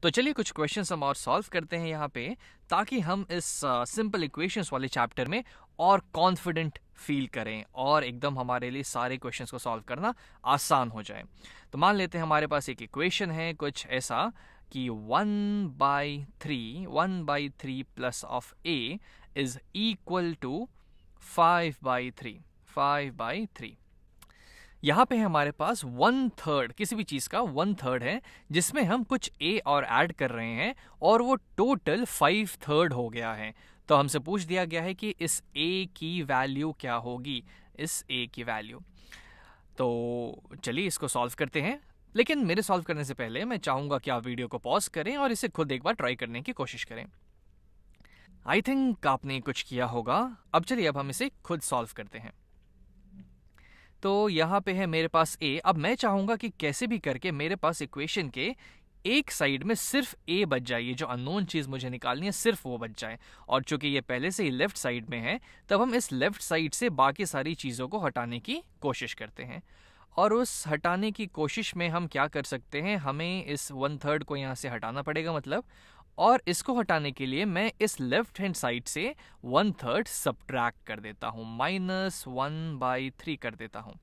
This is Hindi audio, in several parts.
तो चलिए कुछ क्वेश्चंस हम और सॉल्व करते हैं यहाँ पे, ताकि हम इस सिंपल इक्वेशंस वाले चैप्टर में और कॉन्फिडेंट फील करें और एकदम हमारे लिए सारे क्वेश्चंस को सॉल्व करना आसान हो जाए। तो मान लेते हैं हमारे पास एक इक्वेशन है कुछ ऐसा कि 1/3 plus of a is equal to 5/3। यहाँ पे हमारे पास 1/3 किसी भी चीज़ का 1/3 है, जिसमें हम कुछ a और ऐड कर रहे हैं और वो टोटल 5/3 हो गया है। तो हमसे पूछ दिया गया है कि इस a की वैल्यू क्या होगी, इस a की वैल्यू। तो चलिए इसको सॉल्व करते हैं, लेकिन मेरे सॉल्व करने से पहले मैं चाहूँगा कि आप वीडियो को पॉज करें और इसे खुद एक बार ट्राई करने की कोशिश करें। आई थिंक आपने कुछ किया होगा। अब चलिए अब हम इसे खुद सॉल्व करते हैं। तो यहाँ पे है मेरे पास a। अब मैं चाहूँगा कि कैसे भी करके मेरे पास इक्वेशन के एक साइड में सिर्फ a बच जाए, ये जो अननोन चीज़ मुझे निकालनी है सिर्फ वो बच जाए। और चूंकि ये पहले से ही लेफ्ट साइड में है, तब हम इस लेफ्ट साइड से बाकी सारी चीज़ों को हटाने की कोशिश करते हैं। और उस हटाने की कोशिश में हम क्या कर सकते हैं, हमें इस 1/3 को यहाँ से हटाना पड़ेगा मतलब, और इसको हटाने के लिए मैं इस लेफ्ट हैंड साइड से 1/3 सब्ट्रैक्ट कर देता हूँ, -1/3 कर देता हूँ।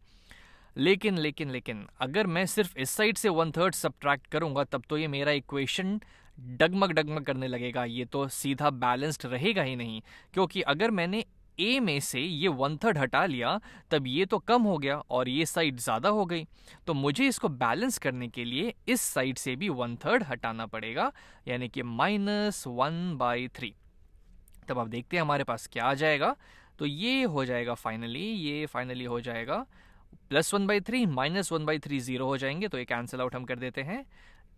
लेकिन अगर मैं सिर्फ इस साइड से 1/3 सब्ट्रैक्ट करूंगा, तब तो ये मेरा इक्वेशन डगमग करने लगेगा, ये तो सीधा बैलेंस्ड रहेगा ही नहीं। क्योंकि अगर मैंने a में से ये 1/3 हटा लिया, तब ये तो कम हो गया और ये साइड ज़्यादा हो गई। तो मुझे इसको बैलेंस करने के लिए इस साइड से भी 1/3 हटाना पड़ेगा, यानी कि -1/3। तब आप देखते हैं हमारे पास क्या आ जाएगा। तो ये हो जाएगा फाइनली हो जाएगा +1/3 -1/3 0 हो जाएंगे, तो ये कैंसिल आउट हम कर देते हैं।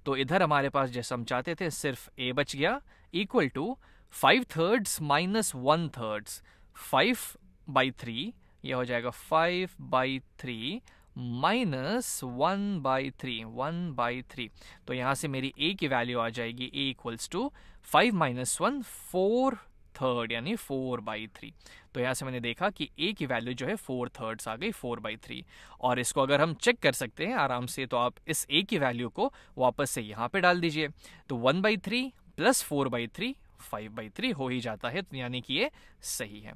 तो इधर हमारे पास जैसा हम चाहते थे सिर्फ a बच गया, इक्वल टू 5/3 -1/3 5/3। ये हो जाएगा 5/3 -1/3 तो यहाँ से मेरी a की वैल्यू आ जाएगी a इक्वल्स टू 5 - 1 4/3 यानी 4/3। तो यहाँ से मैंने देखा कि a की वैल्यू जो है 4/3 आ गई, 4/3। और इसको अगर हम चेक कर सकते हैं आराम से, तो आप इस a की वैल्यू को वापस से यहाँ पे डाल दीजिए। तो 1/3 प्लस 4/3 5/3 हो ही जाता है, यानी कि ये सही है।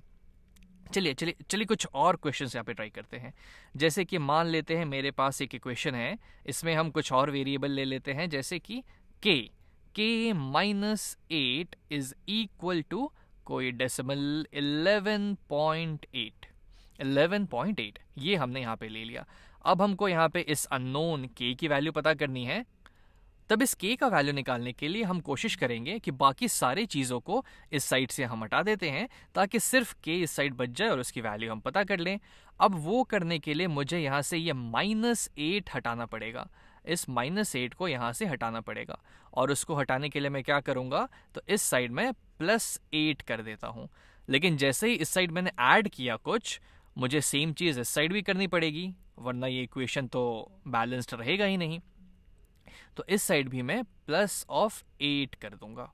चलिए कुछ और क्वेश्चंस यहाँ पे ट्राई करते हैं। जैसे कि मान लेते हैं मेरे पास एक इक्वेशन है, इसमें हम कुछ और वेरिएबल ले लेते हैं, जैसे कि k -8 इज इक्वल टू कोई डेसिमल 11.8 ये हमने यहाँ पे ले लिया। अब हमको यहाँ पे इस अननोन k की वैल्यू पता करनी है। तब इस k का वैल्यू निकालने के लिए हम कोशिश करेंगे कि बाकी सारी चीज़ों को इस साइड से हम हटा देते हैं, ताकि सिर्फ k इस साइड बच जाए और उसकी वैल्यू हम पता कर लें। अब वो करने के लिए मुझे यहाँ से ये -8 हटाना पड़ेगा, इस -8 को यहाँ से हटाना पड़ेगा। और उसको हटाने के लिए मैं क्या करूँगा, तो इस साइड में +8 कर देता हूँ। लेकिन जैसे ही इस साइड मैंने ऐड किया कुछ, मुझे सेम चीज़ इस साइड भी करनी पड़ेगी, वरना ये इक्वेशन तो बैलेंस्ड रहेगा ही नहीं। तो इस साइड भी मैं +8 कर दूंगा।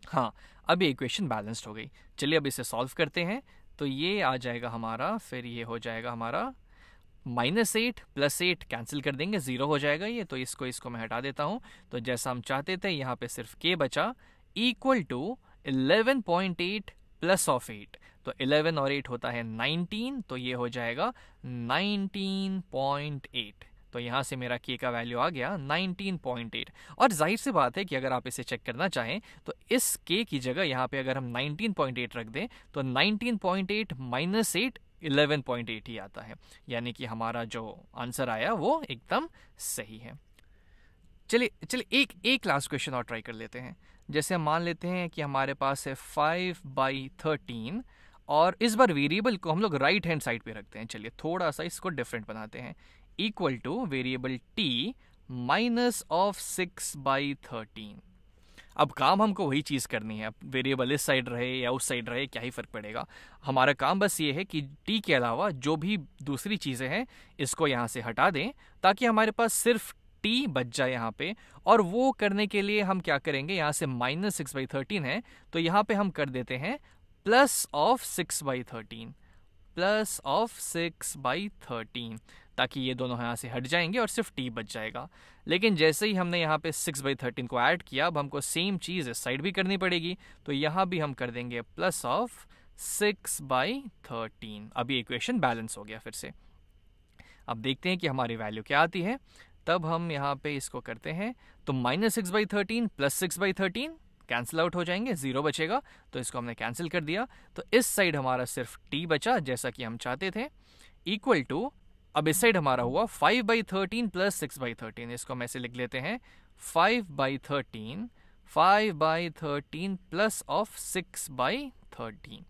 हाँ, अब ये इक्वेशन बैलेंस्ड हो गई। चलिए अब इसे सॉल्व करते हैं। तो ये आ जाएगा हमारा, फिर ये हो जाएगा हमारा -8 +8 कैंसिल कर देंगे, 0 हो जाएगा ये। तो इसको मैं हटा देता हूँ। तो जैसा हम चाहते थे, यहाँ पे सिर्फ k बचा, इक्वल टू 11.8 प्लस ऑफ 8। तो 11 और 8 होता है 19, तो ये हो जाएगा 19.8। तो यहाँ से मेरा k का वैल्यू आ गया 19.8। और जाहिर सी बात है कि अगर आप इसे चेक करना चाहें, तो इस k की जगह यहाँ पे अगर हम 19.8 रख दें, तो 19.8 - 8 11.8 ही आता है, यानी कि हमारा जो आंसर आया वो एकदम सही है। चलिए एक लास्ट क्वेश्चन और ट्राई कर लेते हैं। जैसे हम मान लेते हैं कि हमारे पास है 5/13, और इस बार वेरिएबल को हम लोग राइट हैंड साइड पे रखते हैं। चलिए थोड़ा सा इसको डिफरेंट बनाते हैं, इक्वल टू वेरिएबल t -6/13। अब काम हमको वही चीज़ करनी है, वेरिएबल इस साइड रहे या उस साइड रहे क्या ही फ़र्क पड़ेगा। हमारा काम बस ये है कि t के अलावा जो भी दूसरी चीज़ें हैं इसको यहाँ से हटा दें, ताकि हमारे पास सिर्फ t बच जाए यहाँ पे। और वो करने के लिए हम क्या करेंगे, यहाँ से -6/13 है, तो यहाँ पे हम कर देते हैं +6/13। प्लस ऑफ 6/13, ताकि ये दोनों यहाँ से हट जाएंगे और सिर्फ t बच जाएगा। लेकिन जैसे ही हमने यहाँ पे 6/13 को ऐड किया, अब हमको सेम चीज़ इस साइड भी करनी पड़ेगी, तो यहाँ भी हम कर देंगे प्लस ऑफ 6/13। अब ये इक्वेशन बैलेंस हो गया फिर से। अब देखते हैं कि हमारी वैल्यू क्या आती है। तब हम यहाँ पे इसको करते हैं, तो -6/13 प्लस 6/13 कैंसिल आउट हो जाएंगे, 0 बचेगा, तो इसको हमने कैंसिल कर दिया। तो इस साइड हमारा सिर्फ t बचा जैसा कि हम चाहते थे, इक्वल टू, अब इस साइड हमारा हुआ 5/13 प्लस 6/13। इसको हम ऐसे लिख लेते हैं 5/13 प्लस ऑफ 6/13,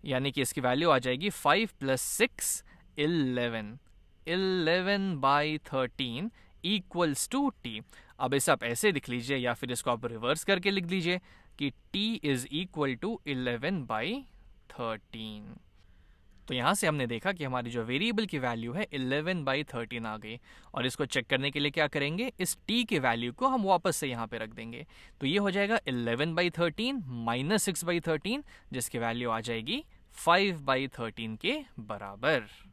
यानी कि इसकी वैल्यू आ जाएगी 5 + 6 11/13 इक्वल्स टू t। अब इसे आप ऐसे लिख लीजिए या फिर इसको आप रिवर्स करके लिख लीजिए कि t इज इक्वल टू 11/13। तो यहाँ से हमने देखा कि हमारी जो वेरिएबल की वैल्यू है 11/13 आ गई, और इसको चेक करने के लिए क्या करेंगे, इस t के वैल्यू को हम वापस से यहाँ पे रख देंगे। तो ये हो जाएगा 11/13 माइनस 6/13, जिसकी वैल्यू आ जाएगी 5/13 के बराबर।